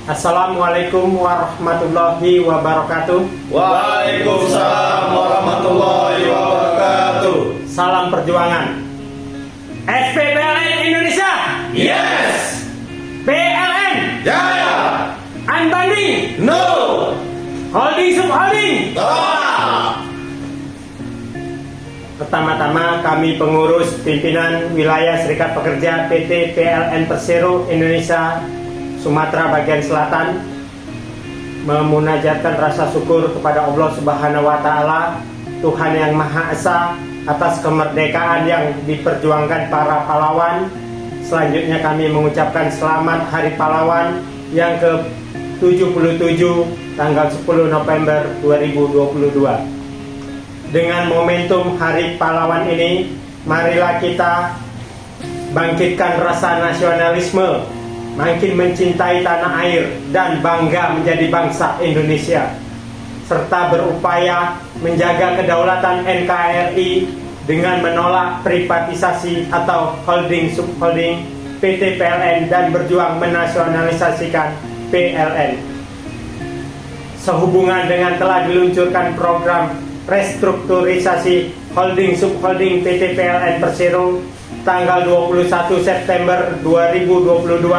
Assalamualaikum warahmatullahi wabarakatuh. Waalaikumsalam warahmatullahi wabarakatuh. Salam perjuangan. SPPLN Indonesia. Yes. PLN. Jaya. Unbanding. No. Holding subholding. Tolak. Pertama-tama kami pengurus pimpinan wilayah Serikat Pekerja PT PLN Persero Indonesia Sumatera bagian Selatan memunajatkan rasa syukur kepada Allah Subhanahu wa Ta'ala, Tuhan yang Maha Esa, atas kemerdekaan yang diperjuangkan para pahlawan. Selanjutnya kami mengucapkan selamat Hari Pahlawan yang ke-77 tanggal 10 November 2022. Dengan momentum Hari Pahlawan ini, marilah kita bangkitkan rasa nasionalisme, makin mencintai tanah air dan bangga menjadi bangsa Indonesia, serta berupaya menjaga kedaulatan NKRI dengan menolak privatisasi atau holding subholding PT PLN dan berjuang menasionalisasikan PLN. Sehubungan dengan telah diluncurkan program restrukturisasi holding subholding PT PLN Persero tanggal 21 September 2022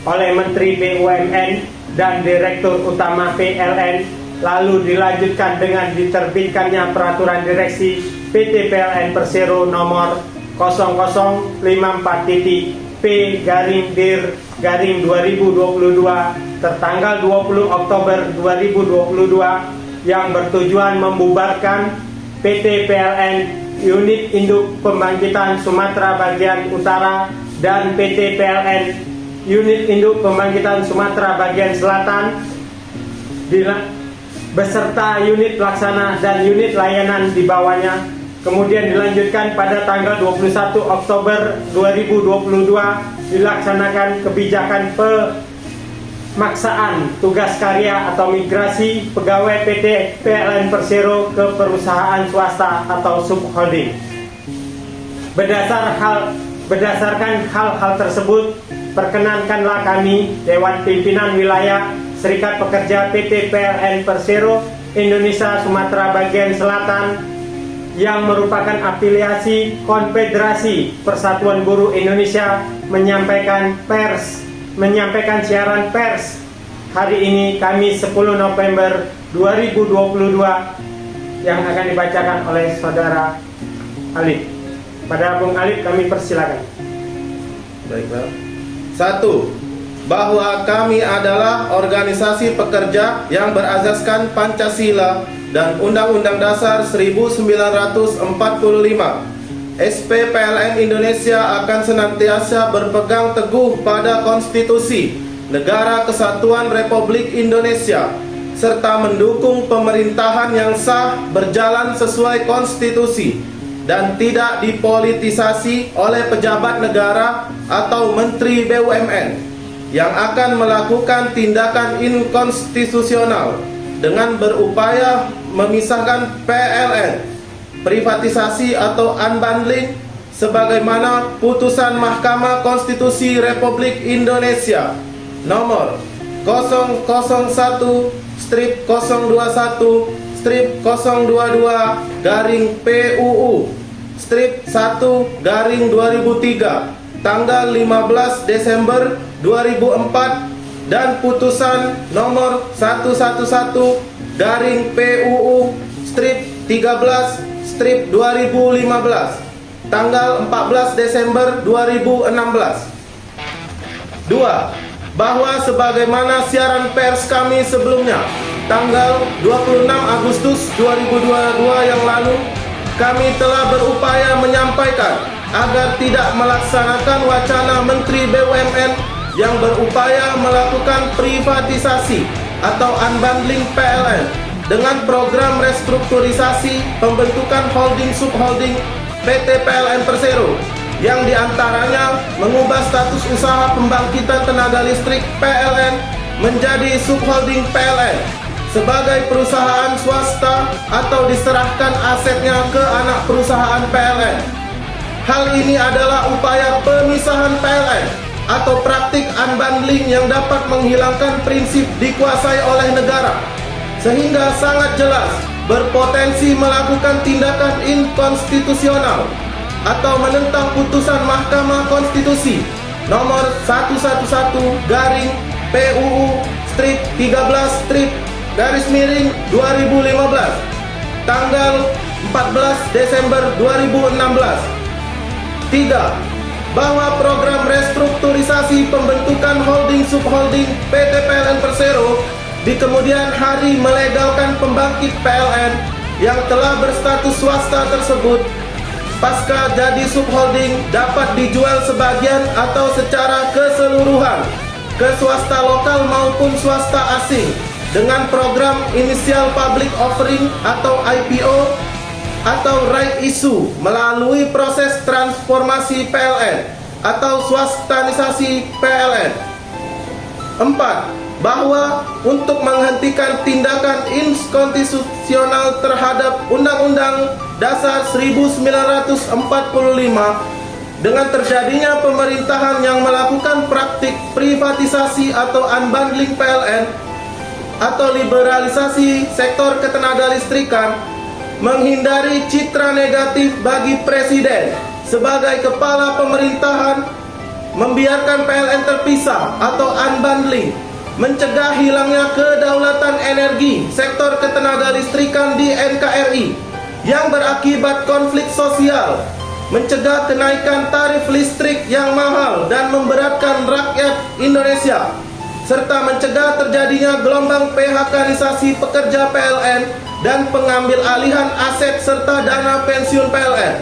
oleh Menteri BUMN dan Direktur Utama PLN, lalu dilanjutkan dengan diterbitkannya Peraturan Direksi PT PLN Persero nomor 0054-P-DIR-2022 tertanggal 20 Oktober 2022 yang bertujuan membubarkan PT PLN Unit Induk Pembangkitan Sumatera Bagian Utara dan PT PLN Unit Induk Pembangkitan Sumatera Bagian Selatan beserta unit pelaksana dan unit layanan di bawahnya. Kemudian dilanjutkan pada tanggal 21 Oktober 2022 dilaksanakan kebijakan pemaksaan tugas karya atau migrasi pegawai PT PLN Persero ke perusahaan swasta atau subholding. Berdasarkan hal-hal tersebut, perkenankanlah kami, Dewan Pimpinan Wilayah Serikat Pekerja PT PLN Persero Indonesia Sumatera Bagian Selatan yang merupakan afiliasi Konfederasi Persatuan Buruh Indonesia menyampaikan siaran pers hari ini Kamis 10 November 2022 yang akan dibacakan oleh Saudara Alif. Pada Bung Alif kami persilakan. Baiklah. 1. Bahwa kami adalah organisasi pekerja yang berazaskan Pancasila dan Undang-Undang Dasar 1945. SPPLN Indonesia akan senantiasa berpegang teguh pada konstitusi Negara Kesatuan Republik Indonesia serta mendukung pemerintahan yang sah berjalan sesuai konstitusi dan tidak dipolitisasi oleh pejabat negara atau Menteri BUMN yang akan melakukan tindakan inkonstitusional dengan berupaya memisahkan PLN, privatisasi atau unbundling sebagaimana putusan Mahkamah Konstitusi Republik Indonesia nomor 001/021/PUU/1/2003 tanggal 15 Desember 2004 dan putusan nomor 111/PUU/13/2015 tanggal 14 Desember 2016. 2. Bahwa sebagaimana siaran pers kami sebelumnya tanggal 26 Agustus 2022 yang lalu, kami telah berupaya menyampaikan agar tidak melaksanakan wacana Menteri BUMN yang berupaya melakukan privatisasi atau unbundling PLN dengan program restrukturisasi pembentukan holding subholding PT PLN Persero yang diantaranya mengubah status usaha pembangkitan tenaga listrik PLN menjadi subholding PLN sebagai perusahaan swasta atau diserahkan asetnya ke anak perusahaan PLN. Hal ini adalah upaya pemisahan PLN atau praktik praktik unbundling yang dapat menghilangkan prinsip dikuasai oleh negara, sehingga sangat jelas berpotensi melakukan tindakan inkonstitusional atau menentang putusan Mahkamah Konstitusi nomor 111 garing PUU strip 13 strip garis miring 2015 tanggal 14 Desember 2016. 3. Bahwa program restrukturisasi pembentukan holding subholding PT PLN Persero di kemudian hari melegalkan pembangkit PLN yang telah berstatus swasta tersebut pasca jadi subholding dapat dijual sebagian atau secara keseluruhan ke swasta lokal maupun swasta asing dengan program initial public offering atau IPO atau right issue melalui proses transformasi PLN atau swastanisasi PLN. 4. Bahwa untuk menghentikan tindakan inkonstitusional terhadap Undang-Undang Dasar 1945 dengan terjadinya pemerintahan yang melakukan praktik privatisasi atau unbundling PLN atau liberalisasi sektor ketenagalistrikan, menghindari citra negatif bagi Presiden sebagai kepala pemerintahan, membiarkan PLN terpisah atau unbundling, mencegah hilangnya kedaulatan energi sektor ketenagalistrikan di NKRI yang berakibat konflik sosial, mencegah kenaikan tarif listrik yang mahal dan memberatkan rakyat Indonesia, serta mencegah terjadinya gelombang PHK-nisasi pekerja PLN dan pengambil alihan aset serta dana pensiun PLN.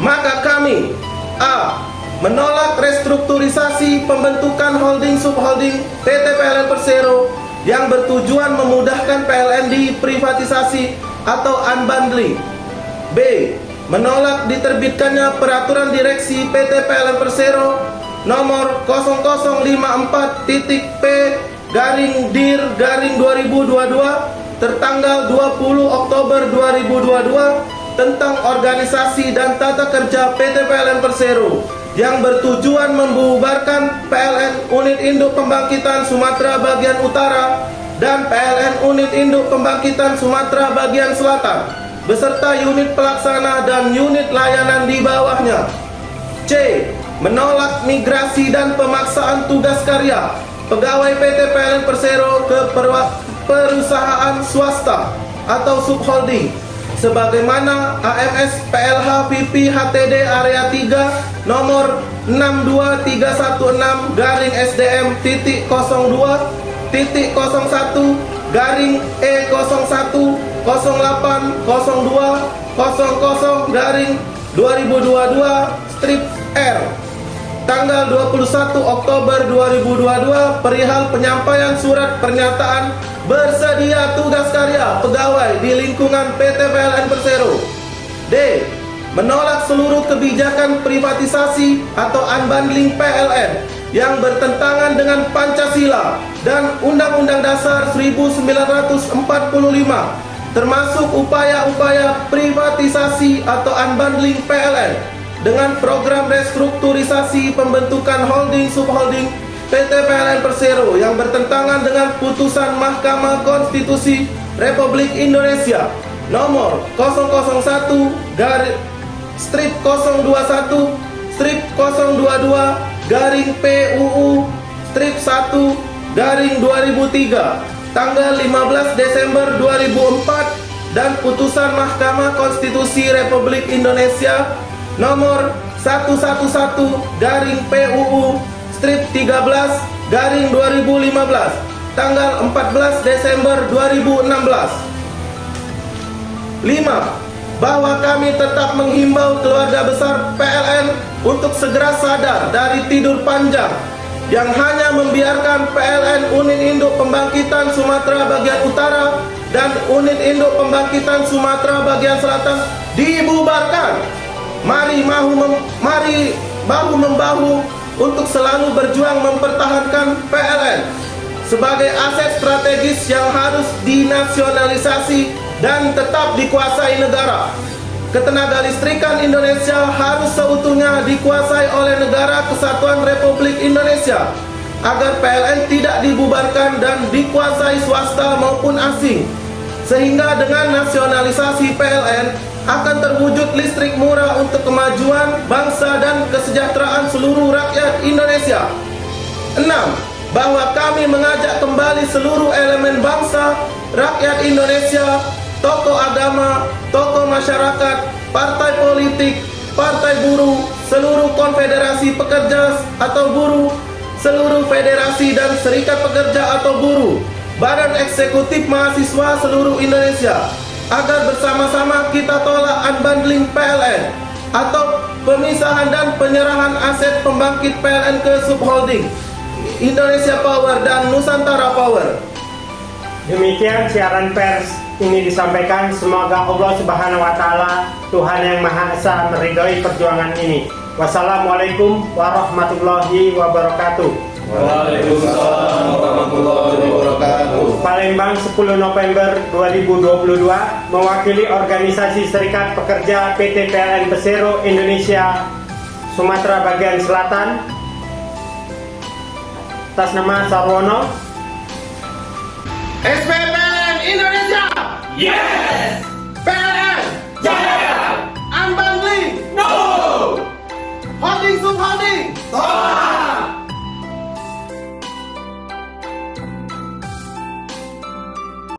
Maka kami A. Menolak restrukturisasi pembentukan holding subholding PT PLN Persero yang bertujuan memudahkan PLN diprivatisasi atau unbundling. B. Menolak diterbitkannya peraturan direksi PT PLN Persero nomor 0054.P/DIR/2022 tertanggal 20 Oktober 2022 tentang organisasi dan tata kerja PT PLN Persero yang bertujuan membubarkan PLN Unit Induk Pembangkitan Sumatera Bagian Utara dan PLN Unit Induk Pembangkitan Sumatera Bagian Selatan beserta unit pelaksana dan unit layanan di bawahnya. C. Menolak migrasi dan pemaksaan tugas karya pegawai PT PLN Persero ke perusahaan swasta atau subholding sebagaimana AMS PLH VP HTD Area 3 nomor 62316 garing SDM titik 02 titik 01 garing E01 08 02 00 garing 2022 strip R tanggal 21 Oktober 2022 perihal penyampaian surat pernyataan bersedia tugas karya pegawai di lingkungan PT PLN Persero. D. Menolak seluruh kebijakan privatisasi atau unbundling PLN yang bertentangan dengan Pancasila dan Undang-Undang Dasar 1945 termasuk upaya-upaya privatisasi atau unbundling PLN dengan program restrukturisasi pembentukan holding subholding PT PLN Persero yang bertentangan dengan putusan Mahkamah Konstitusi Republik Indonesia nomor 001-021-022-PUU strip 1 garing 2003 tanggal 15 Desember 2004 dan putusan Mahkamah Konstitusi Republik Indonesia nomor 111-PUU strip 13 garing 2015 tanggal 14 Desember 2016. 5. Bahwa kami tetap menghimbau keluarga besar PLN untuk segera sadar dari tidur panjang yang hanya membiarkan PLN Unit Induk Pembangkitan Sumatera Bagian Utara dan Unit Induk Pembangkitan Sumatera Bagian Selatan dibubarkan. Mari bahu-membahu untuk selalu berjuang mempertahankan PLN sebagai aset strategis yang harus dinasionalisasi dan tetap dikuasai negara. Ketenagalistrikan Indonesia harus seutuhnya dikuasai oleh Negara Kesatuan Republik Indonesia agar PLN tidak dibubarkan dan dikuasai swasta maupun asing, sehingga dengan nasionalisasi PLN akan terwujud listrik murah untuk kemajuan bangsa dan kesejahteraan seluruh rakyat Indonesia. 6. Bahwa kami mengajak kembali seluruh elemen bangsa, rakyat Indonesia, tokoh agama, tokoh masyarakat, partai politik, partai buruh, seluruh konfederasi pekerja atau buruh, seluruh federasi dan serikat pekerja atau buruh, badan eksekutif mahasiswa seluruh Indonesia, agar bersama-sama kita tolak unbundling PLN atau pemisahan dan penyerahan aset pembangkit PLN ke subholding Indonesia Power dan Nusantara Power. Demikian siaran pers ini disampaikan. Semoga Allah Subhanahu wa Ta'ala, Tuhan yang Maha Esa, meridhoi perjuangan ini. Wassalamualaikum warahmatullahi wabarakatuh. Waalaikumsalam warahmatullahi wabarakatuh. Palembang, 10 November 2022, mewakili organisasi Serikat Pekerja PT PLN Persero Indonesia Sumatera Bagian Selatan, atas nama Sarwono, SPPLN Indonesia. Yes!